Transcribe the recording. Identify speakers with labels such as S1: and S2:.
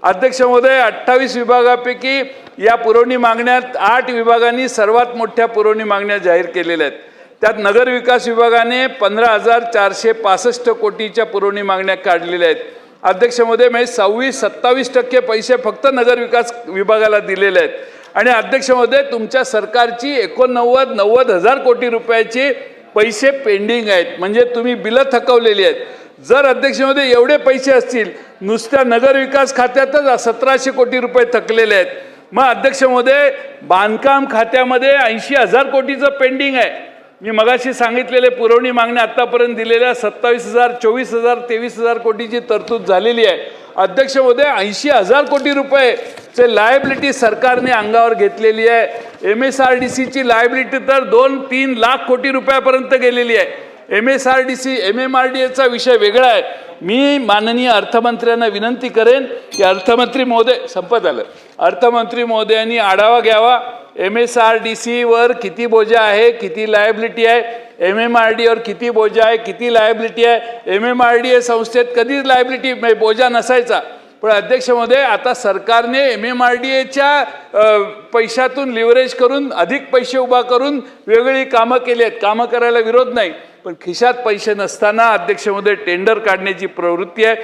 S1: अध्यक्ष महोदय, 28 विभागापैकी या पुरवणी मागण्यात 8 विभागांनी सर्वात मोठ्या पुरवणी मागण्या जाहीर केलेल्या आहेत। त्यात नगर विकास विभागाने 15,465 कोटीच्या पुरवणी मागण्या काढलेल्या आहेत। अध्यक्ष महोदय, 26-27% पैसे फक्त नगर विकास विभागाला दिलेले आहेत। आणि अध्यक्ष महोदय, तुमच्या सरकारची 89,90,000 कोटी रुपयाचे पैसे पेंडिंग आहेत, म्हणजे तुम्ही बिलं थकवलेली आहेत। जर अध्यक्ष महोदय एवढे पैसे असतील, नुसत्या नगर विकास खात्यातच 1700 कोटी रुपये थकलेले आहेत, मग अध्यक्ष महोदय बांधकाम खात्यामध्ये 80,000 कोटीचं पेंडिंग आहे। मी मगाशी सांगितलेले पुरवणी मागण्या आतापर्यंत दिलेल्या 27,000, 24,000, 23,000 कोटीची तरतूद झालेली आहे। अध्यक्ष महोदय, 80,000 कोटी रुपयेचे लायबिलिटी सरकारने अंगावर घेतलेली आहे। MSRDCची लायबिलिटी तर 2-3 लाख कोटी रुपयापर्यंत गेलेली आहे। MSRDC MMRDAचा विषय वेगळा आहे। मी माननीय अर्थमंत्र्यांना विनंती करेन की अर्थमंत्री महोदयांनी आढावा घ्यावा। MSRDC वर किती बोजा आहे, किती लायबिलिटी आहे, MMRDA वर किती बोजा आहे, किती लायबिलिटी आहे। MMRDA संस्थेत कधीच लायबिलिटी बोजा नसायचा, पण अध्यक्ष महोदय आता सरकारने MMRDAच्या पैशातून लिव्हरेज करून अधिक पैसे उभा करून वेगळी कामं केली आहेत। कामं करायला विरोध नाही, पण खिशात पैसे नसताना अध्यक्ष महोदय टेंडर काढण्याची प्रवृत्ती आहे।